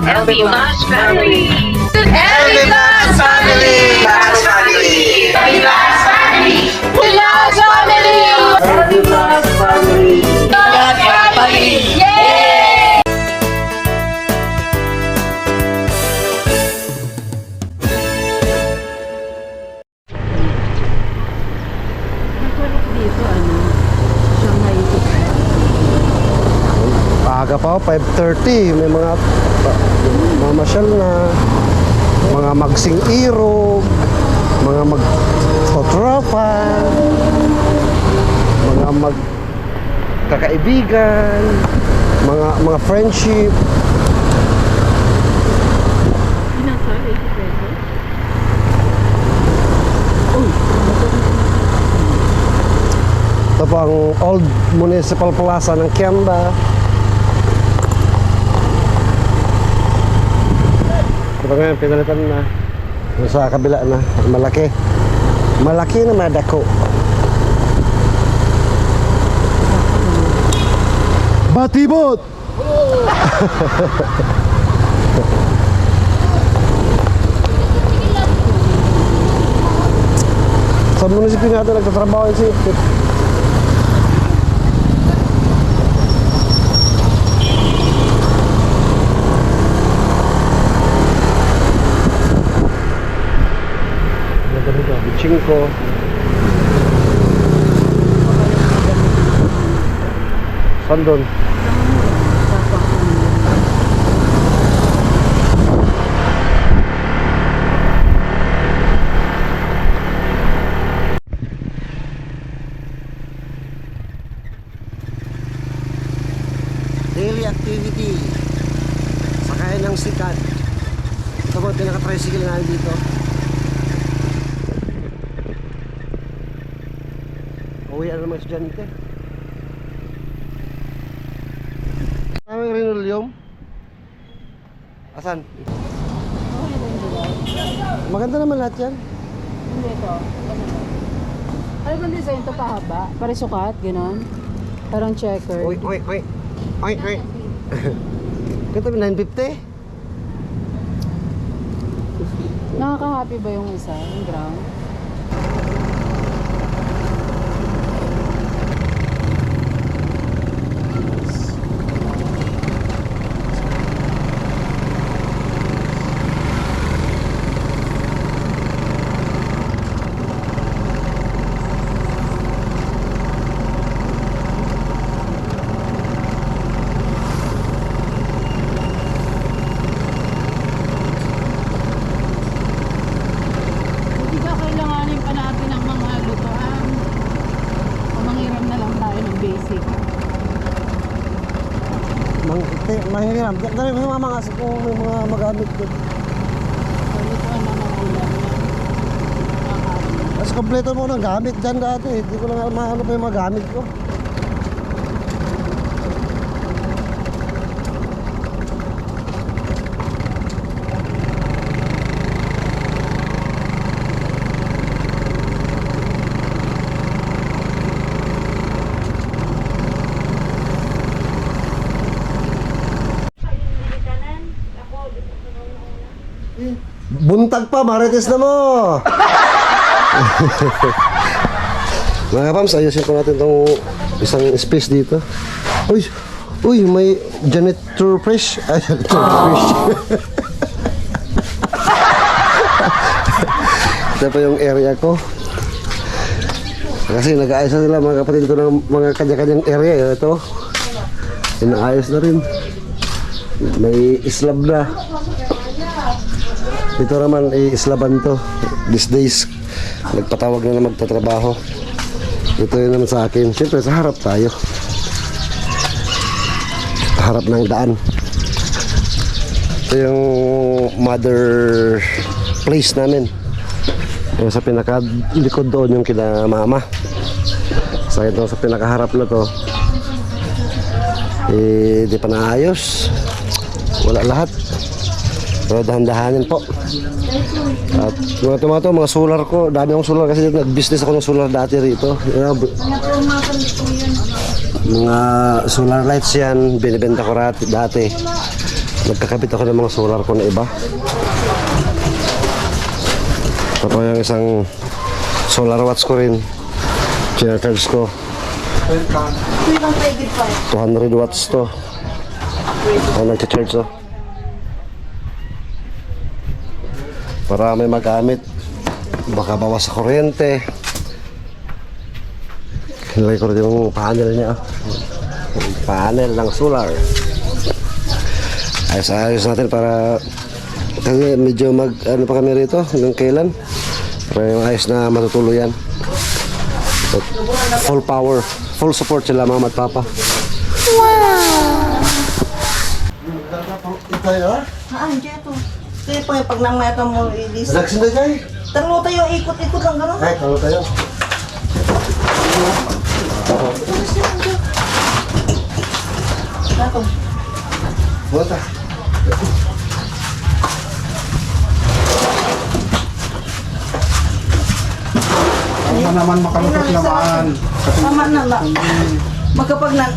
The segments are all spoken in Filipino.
LB Mas Family. LB Plus Family! Plus Family! LB Mas Family. Plus Family. LB Plus Family! Plus Family. Yay! Dito, Shanghai. Aga pa, 5:30. May mga mamasyal na, mga magsing irog, mga magtotropa, mga magkakaibigan, mga friendship. Pinasa, 80 pesos. Ito po ang Old Municipal Plaza ng Kiamba. Ito ngayon, pinalitan na. Yung sa kabila na, malaki. Malaki na madako. Batibot! Sa munisipyo natin nagtatrabaho si Bichinko. Saan doon? Daily activity. Sakay ng sikat. Ito po, pinaka-tricycle namin dito. Uwi na naman estudyante. Aming linoleum. Asan? Maganda naman lahat yan. Hindi ito. Ano bang design ito pahaba? Pare sukat, gano'n? Parang checker. Oy, oy, oy. Oy, oy. Ito 950. Nakaka-happy ba yung isa? Yung ground? Hindi ba kailanganin pa natin ang mga lutuan? O manghiram na lang tayo ng basic? Mahiram. Dali mo mga mga kung may mga magamit ko. O lutuan na mga ulam na. Mas kompleto mo ng gamit dyan dati. Hindi ko lang maano pa yung mga gamit ko. Buntag pa, marites na mo! Mga kapams, ayusin ko natin itong isang space dito. Uy! Uy, may janitor fresh. Ay, janitor fresh. Ito pa yung area ko. Kasi nag-aayos na sila mga kapatid ko ng mga kanya-kanyang area. Ito, inaayos na rin. May islab na. Ito naman islaban to. These days nagpatawag na magtatrabaho. Ito yun naman sa akin. Siyempre sa harap tayo. Harap ng daan. Ito yung mother place namin. Yung sa pinakalikod doon yung kina mama. So ito sa pinakaharap na to, di pa naayos. Wala lahat. Pero dahan-dahanin po. At mga tomato, mga solar ko, dami akong solar kasi nag-business ako ng solar dati rito. Mga solar lights yan, binibenta ko dati. Nagkakabit ako ng mga solar ko na iba. Tapos yung isang solar watch ko rin. Charge ko. 200 watts to. Nag-charge to. Para may magamit. Baka bawas sa kuryente. Nilagay ko rin yung panel niya. Panel ng solar. Ayos-ayos natin para kasi medyo ano pa kami rito ng kailan. Para yung ayos na matutuluyan. Full power, full support sila mama at papa. Ito yun? Andiyan to. Kaya pag namata mo, ilis. Nagsinda dyan? Talo tayo, ikot-ikot lang gano'n. Ay, talo tayo. Dato. Buta. Tama naman makalusot naman. Tama na lang. Magkapag na...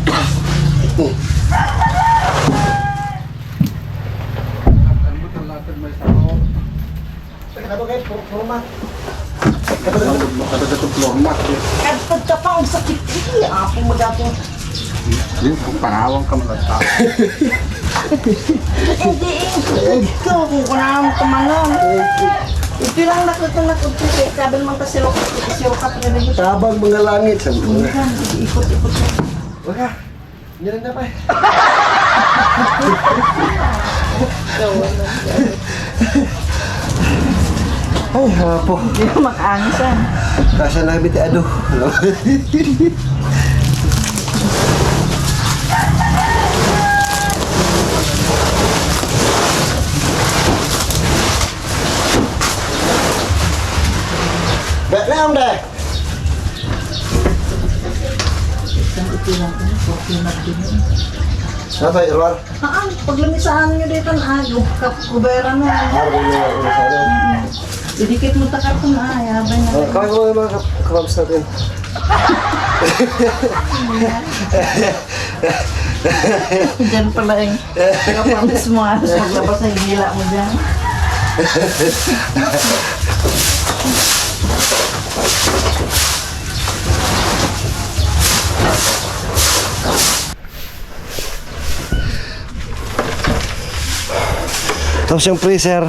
Makadagatong forma. Kadtad ka pa ang sakit. Apo mo dato. Hindi, kung panawang ka malata. Hindi. Ikaw, kung kunang tumanong. Ito lang nakot. Sabi naman kasi siro ka pa rin. Tabang mga langit. Ikot-ikot. Wala. Hindi rin na pa eh. Ay, hapo. Hindi mo makaangisan. Kasya na biti ado. Ba't na ang dek? Apa Irwan? Paglamisahan nyo dito na kubera na. Harap niyo sa ano? Didikit mo ta karton yabay na. Kaya ko mga krabs natin. Diyan pala yung kapamis mo alas maglabas ng gila mo dyan. Tapos yung freezer,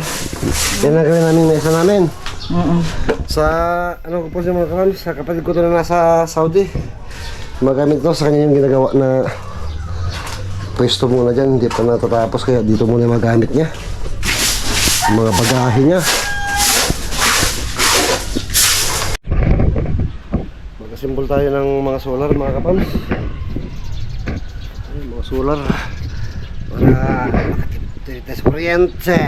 yan na gawin namin mesa namin. Sa, ano ko po siya mga krabs, sa kapatid ko ito na nasa Saudi. Magamit ko sa kanya yung ginagawa na pwesto muna dyan, hindi pa natatapos kaya dito muna magamit niya. Yung mga bagahe niya. Magasimbol tayo ng mga solar mga kapams. Ay, mga solar para makatipid kuryente.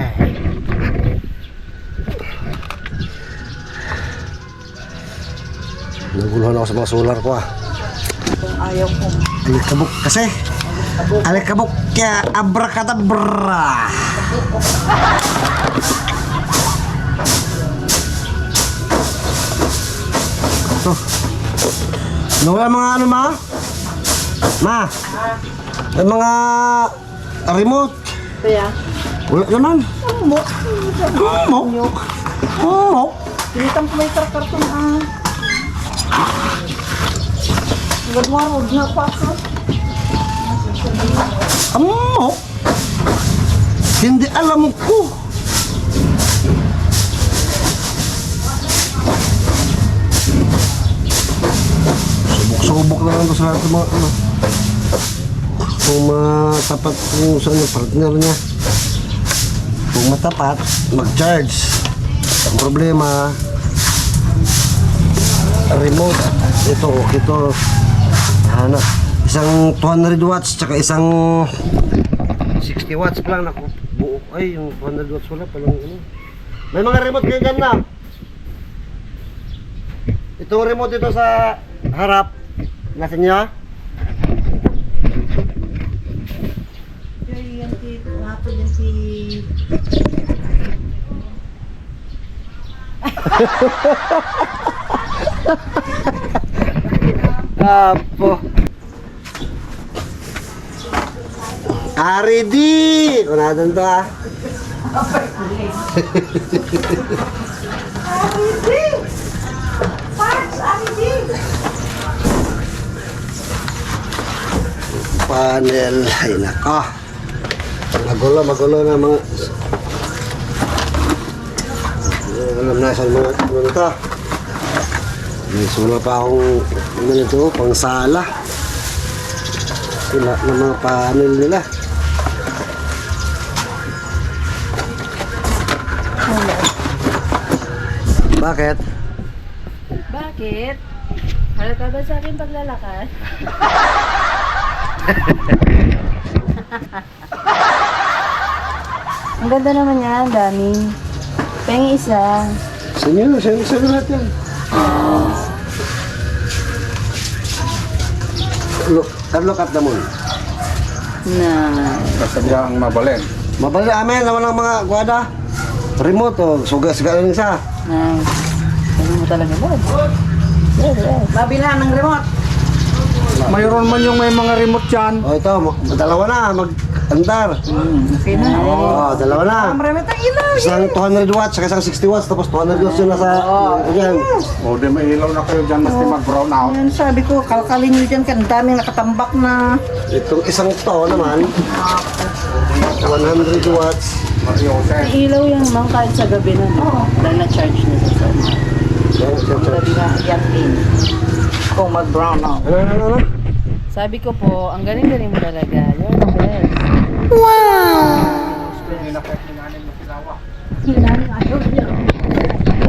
Naguluhan ako sa mga solar ko Ayaw ko. Alikabok kasi. Alikabok kaya abracadabra. Ito. Wala mga ano ma? Ma? May mga remote. Kaya? Wala naman. Umok. Umok. Pinitang ko may karton Gadwarod na pa ako. Umok. Hindi alam ko. Subok-subok na lang ito sa lahat ng mga ano. Kung matapat kung saan yung partner niya. Kung matapat, mag-charge. Ang problema, remote. Ito, hanap. Isang 200 watts, tsaka isang 60 watts pa lang. Naku, buo. Ay, yung 200 watts wala palang ano. May mga remote kayo dyan na. Itong remote ito sa harap. Nasa niya? Yan si, nato din si... Apo. Ready! Kunadan to ah. Panel. Ay nako. Magulo na mga... Alam na sa mga ano to. May sula pa akong ano nito, pang sala. Sila ng mga panel nila. Bakit? Bakit? Halata ba sa akin paglalakad? Ang ganda naman yan, dami. Pengi isa. Sa'yo lahat yan. Look at the moon. Na. Kasabihan ang mabalin. Mabali amin naman ang mga guwada. Remote o, suga-suga lang isa. Nice. Sabi mo talaga, Lord. Yes. Babilahan ng remote. Mayroon man yung may mga remote dyan. O ito, dalawa na, mag-andar. Okay na. O, dalawa na. Marami tayong ilaw. Isang 200 watts, saka isang 60 watts, tapos 200 watts yung nasa... Yan. O di may ilaw na kayo dyan, basta mag-brown out. Yan, sabi ko, kalkalin nyo dyan, kan daming nakatambak na. Itong isang to naman, 100 watts. Mariose. May ilaw yan, mang kahit sa gabi na. Dahil na-charge na sa summer. Yan, Sabi nga, yan din. Kung mag-brown out. Ano? Sabi ko po, ang galing-galing mo talaga. You're the best.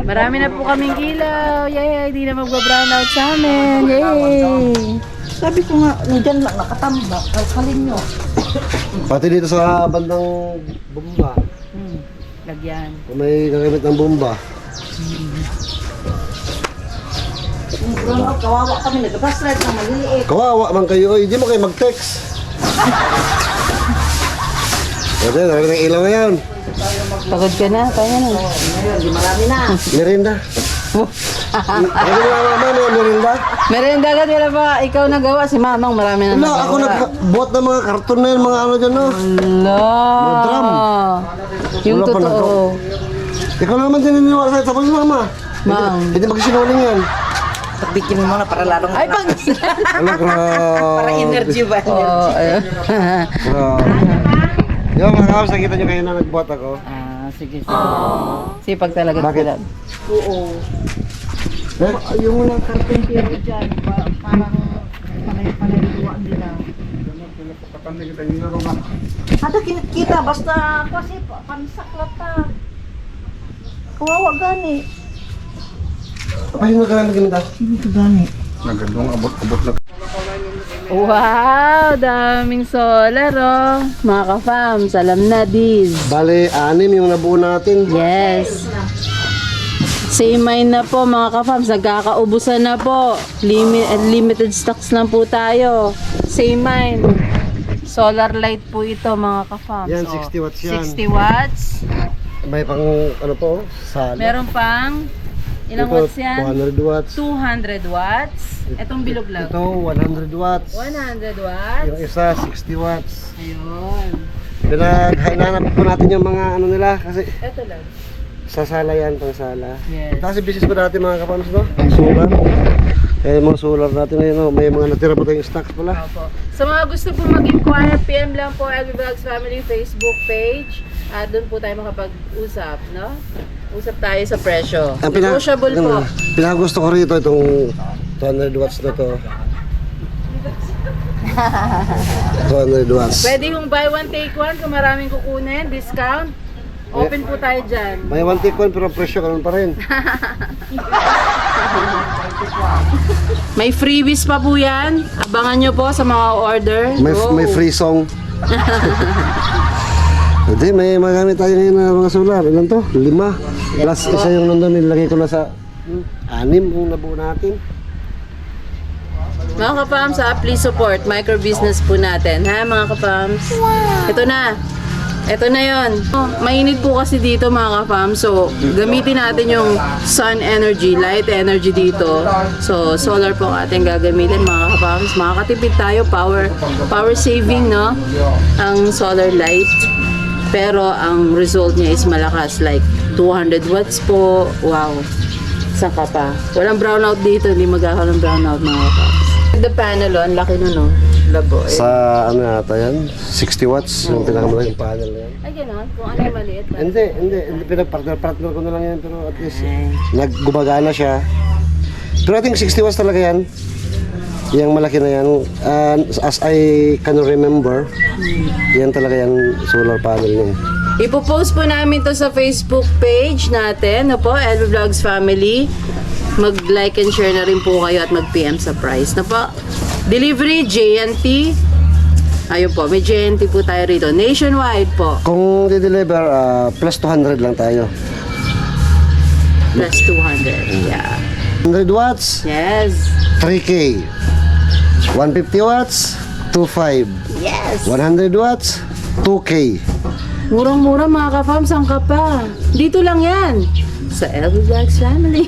Marami na po kaming ilaw. Yay! Di na magba-brown out sa amin. Yay! Sabi ko nga, dyan lang nakatambak, kalkalin nyo. Pati dito sa bandang bomba, Lagyan. kung may gagamit ng bomba. Yung brown out, kawawa kami, nag-bus ride na maliliit. Kawawa man kayo, hindi mo kayo mag-text. Pwede, marami ng ilaw ngayon. Pagod ka na, kaya na. Ngayon, di marami na. Merinda. Ano mo mama, may merinda? Merenda ka nila ba? Ikaw nagawa, si Mamang marami na Wala, ako nagbuhat ng mga karton na yun, mga ano dyan, no? Hello! Mga drum. Yung Wala pa totoo. Ikaw naman din niniwala sa'yo, tapos mama. Ma'am. Hindi magsisinungaling yan. Pagbikin mo na para lalong Ay, pag... Ano, para energy ba? Oo, ayun. Yung mga kawas, nakita nyo kayo na nagbuhat ako. Sige, sige. Sipag talaga. Bakit? sila. Oo. Yung unang karpentero dyan, parang panay-panay-luwa nila. Ada kita basta kasi pansaklat ta. Kawawa gani. Apa yung nagkaroon na ganito? Ito gani. Nagandong abot-abot na. Wow! Daming solar, oh. Mga ka-fams, alam na this. Bale, 6 yung nabuo natin. Yes. Same mine na po, mga ka-fams. Nagkakaubusan na po. Limited stocks lang po tayo. Same mine. Solar light po ito, mga ka-fams. Yan, Oh, 60 watts yan. 60 watts. May pang, ano po, sala. Meron pang, ilang Ito, watts yan? 200 watts. 200 watts. Itong bilog lang. Ito, 100 watts. 100 watts. Yung isa, 60 watts. Ayun. Pinaghainanap po natin yung mga ano nila kasi Ito lang. sa sala yan, pang sala. Yes. Kasi business ko dati mga kapams, no? Solar. Kaya yung mga solar natin ngayon, no? May mga natira po tayong stocks pala. Opo. Sa mga gusto po mag-inquire, PM lang po LB Vlogs Family Facebook page. Doon po tayo makapag-usap, no? Usap tayo sa presyo. Negotiable po. Pinakagusto ko rito itong 200 watts na to. 200 watts. Pwede yung buy one take one kung maraming kukunin, discount. Open po tayo dyan. May one take one pero presyo ganun pa rin. May freebies pa po yan. Abangan nyo po sa mga order. Go. May free song. Hindi, may magamit tayo ngayon na mga solar. Ilan to? 5. Plus isa yung nandun, nilagay ko na sa 6 yung nabuo natin. Mga kapams, please support micro business po natin, ha mga kapams? Ito na. Ito na yon. Mainit po kasi dito mga ka-fam. So, gamitin natin yung sun energy, light energy dito. So, solar po ang ating gagamitin mga ka-fam. Makakatipid tayo, power saving, no? Ang solar light. Pero ang result niya is malakas, like 200 watts po. Wow. Saka pa. Walang brownout dito, hindi magkakaroon ng brownout mga ka-fam. The panel, ang laki nun, no? Labo. Sa ano yata yan? 60 watts yung pinakamalaking panel na yan. Ay, gano'n? Kung ano yung maliit. Hindi. Pinag-partner ko na lang yan, pero at least naggumagana siya. Pero I think 60 watts talaga yan. Yung malaki na yan. As I can remember, yan talaga yan solar panel niya. Ipopost po namin to sa Facebook page natin, no po, LV Vlogs Family. Mag-like and share na rin po kayo at mag-PM sa price, no po. Delivery, JNT. Ayun po, may JNT po tayo rito. Nationwide po. Kung di-deliver, plus 200 lang tayo. Plus 200. Yeah. 100 watts, Yes. 3K. 150 watts, 2.5. Yes. 100 watts, 2K. Murang-mura mga ka-fam, saan ka pa? Dito lang yan. Sa LV Vlogs Family.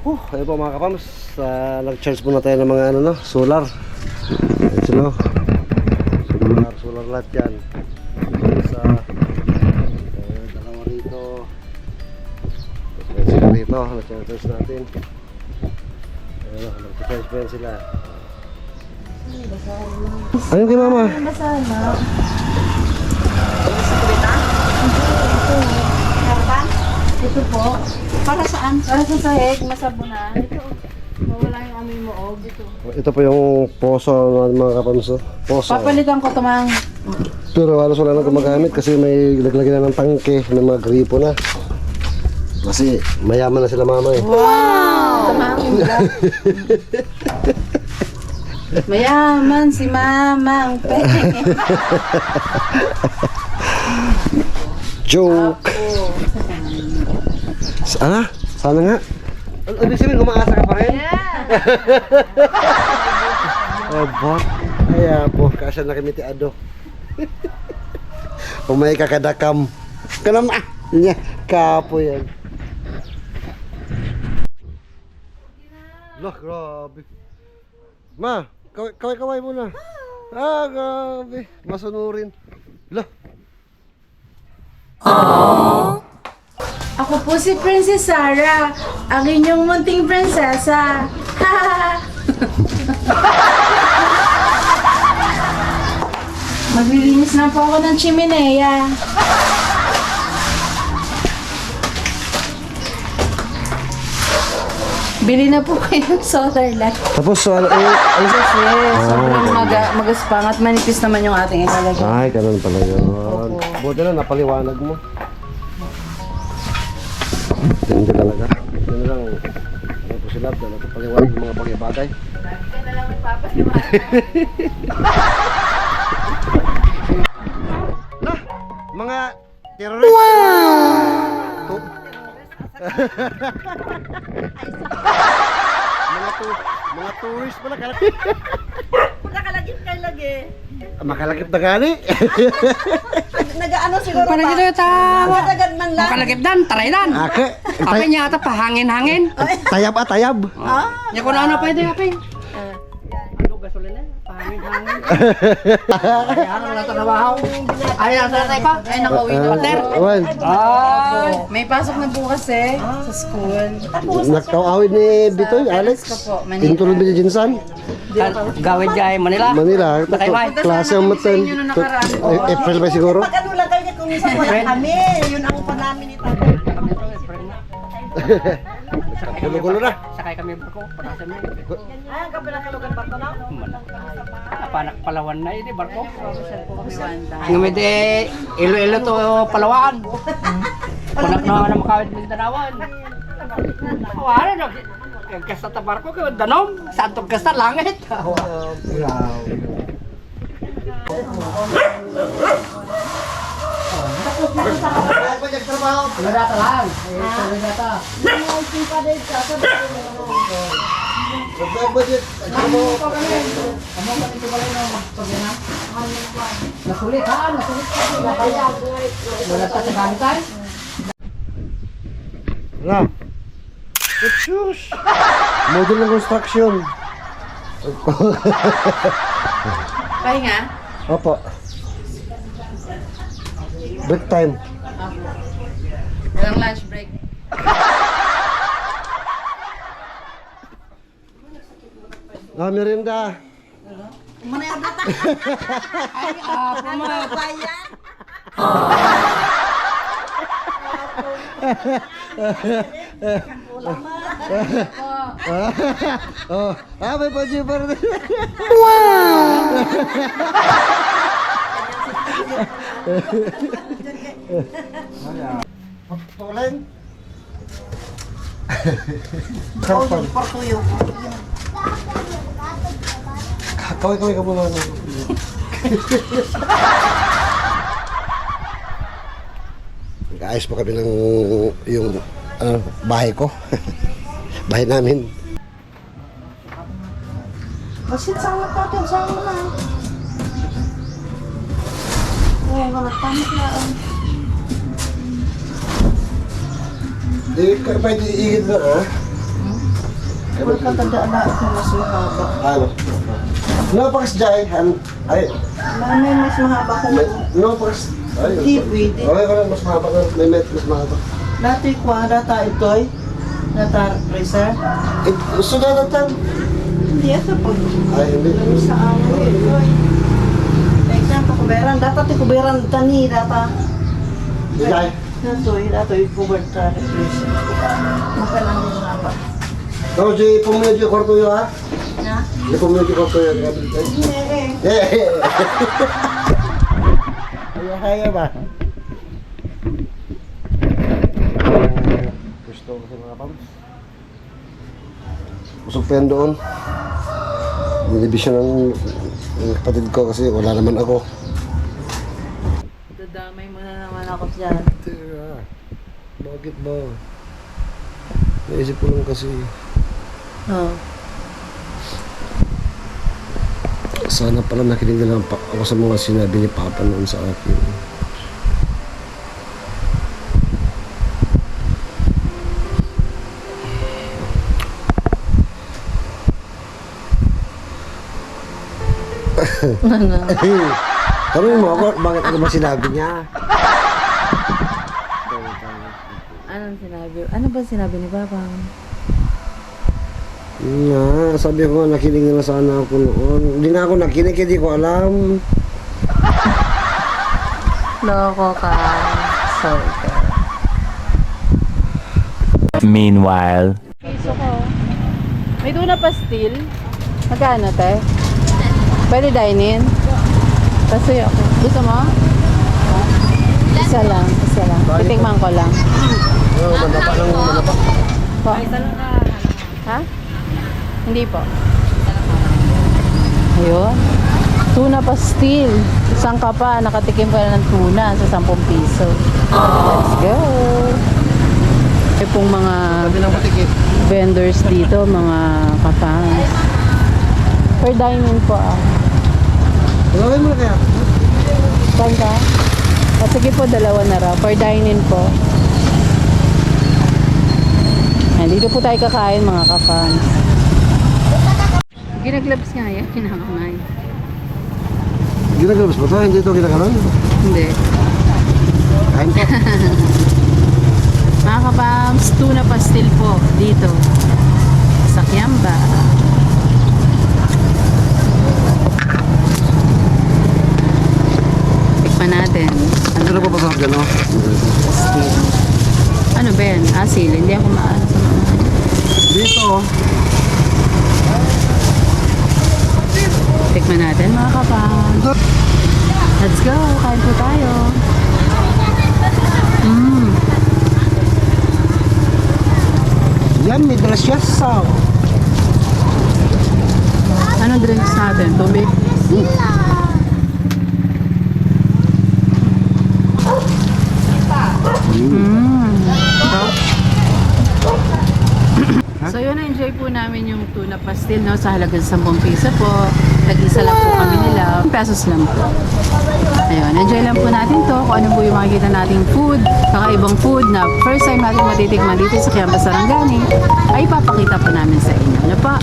Ayun po mga kapams, nag-charge muna tayo ng mga ano, no, solar. Ayun sila, solar light yan. Sa dalawa rito. Tapos sila rito, nag-charge natin. Ayun, nag-charge pa yan sila. Ayun kay mama. Ito po. Para saan? Para sa sahig, masabunan. Ito. Mawala yung aming moob. Ito. Ito po yung poso ng mga kapams. Poso. Papalitan ko ito mang. Pero halos wala nang gumagamit kasi may naglagyan na ng tangke ng mga gripo na. Kasi mayaman na sila mama eh. Wow! Mayaman si Mamang Pe. Joke! Sana? Sana nga? Ibig sabihin, umaasa ka pa rin? Oh, bot. Ay, po, kasya na kami ti Ado. Umay kakadakam. Kanam, niya, kapo yan. Loh, grabe. Ma, kaway-kaway muna. Grabe. Masunurin. Loh. Ako po si Princess Sarah, ang inyong munting prinsesa. Maglilinis na po ako ng chimenea. Bili na po kayo ng solar light. Tapos, ano Yes, sobrang magaspang at manipis naman yung ating ilalagay. Ay, ganun pala yun. Buti na, napaliwanag mo. Hindi talaga. Yun lang. Ano po sila, dala ko paliwanag yung mga bagay-bagay. Lagi ka na lang magpapaliwanag. Na, mga terrorist. Wow! mga tourist pala. Nakalagip kayo lagi. Makalagip na gani. Nag-ano siguro pa? Parang ito tawa. Nagagad man lang. Makalagip dan, taray dan. Ake, Apay niya ata pa, hangin-hangin. tayab tayab. Yan ko na ano pwede, apay. Ano, gasolina? Pahangin-hangin. Ayaw na trabaho. Ayaw na tayo pa. Ay, nakauwi na. Pater. Awan, May pasok na bukas eh, sa school. nagkawawid ni Bitoy, Alex. po, Manila. Intulong din Jinsan. Gawid dyan, Manila. Manila, Nakaibay. klase ang matan. April ba siguro? Pag ano lang kayo kung minsan wala kami. Yun ang pa namin ito. Gulo-gulo na. Sakay kami barko, panasan mo. Ah, kapila kalugan ba ito na? Panak Palawan na yun, barko. Ngayon de, Ilo-ilo to Palawan. Panak na makawid Mindanawan. Wala na. Kasta tabar ko kay danom, santog kasta langit. Data lang. Data. Nasulit ha, nasulit ka. Wala sa kagantan. Wala. Sus! Model ng construction. Pahinga? Opo. Break time. Walang lunch break. Merinda. May pa-jeeper din. Tulen. Kapan? Kaway ka muna. Nag-ayos pa kami ng yung bahay ko. Bahay namin. Basit sama natin, sama na. Wala tamit na. Di ka pwede iigid na, ha? Wala ka tandaan na ito mas mahaba. Ano? No, pakas jay. Ay. May mas mahaba kung No, pakas. Ay. Di pwede. Okay ka lang, mas mahaba ka. May mas mahaba. dati kwa, data ito'y data freezer. Gusto na natin. Hindi ito pag Ay, hindi. sa amo ito'y. Example, kuberan. Data ti kuberan tani, data. Jay. Dato'y kuberta freezer. Makalang yung mahaba. No, Jay, pumili yung kwarto yun, ha? Na? Jay, pumili yung kwarto yun. Hindi Kaya ba? Gusto ko sa mga pams. Busog pa yan doon. Nilibisyon ng kapatid ko kasi wala naman ako. Dadamay mo na naman ako dyan. Tira, bakit ba? Naisip ko lang kasi Oh. sana pala nakinig na lang ako sa mga sinabi ni Papa noon sa akin. Tanong mo ako, bakit ano ba sinabi niya? Anong sinabi? Ano ba sinabi ni Papa? Yeah, sabi ko nakinig na lang sana ako noon. Hindi na ako nakinig, hindi ko alam. Loko ka. Sorry ka. Meanwhile. Piso ko. May tuna pastil. Magkano, te? Pwede dine-in? Kasi ako. Gusto mo? Isa lang. Titikman ko lang. Manapa lang, manapa. Po? Ha? Hindi po. Ayun. Tuna pastil. Isang ka pa, nakatikim ka na ng tuna sa 10 piso. Let's go! May pong mga vendors dito, mga ka-fans. Per dining po ah. Gawin mo na kaya? Saan ka? O, sige po, dalawa na raw. Per dining po. Ayan, dito po tayo kakain mga ka-fans. Ginaglabs nga yan, kinakamay. Ginagalabas ba ito? Hindi ito ginagalan? Hindi. Kain pa. Mga kapams, tuna pastil po dito sa Kiamba. Tikman natin. Ano pa pasarap dyan, no? Pastil. Ano ba yan? Asil. Hindi ako maano sa mga. Dito, oh. Tikman natin mga kapams. Let's go. Kain po tayo. Delicioso. Anong drinks natin? Tubig? So yun, enjoy po namin yung tuna pastil, no, sa halagang 10 piso po. Tag-isa lang po kami nila, pesos lang po. Ayun, enjoy lang po natin to kung ano po yung makikita nating food, kakaibang food na first time natin matitikman dito sa Kiamba Sarangani, ay papakita po namin sa inyo. Ano pa?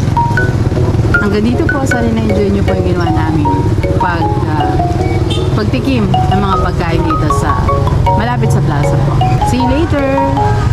Hanggang dito po, sana na-enjoy nyo po yung ginawa namin pagtikim ng mga pagkain dito sa malapit sa plaza po. See you later!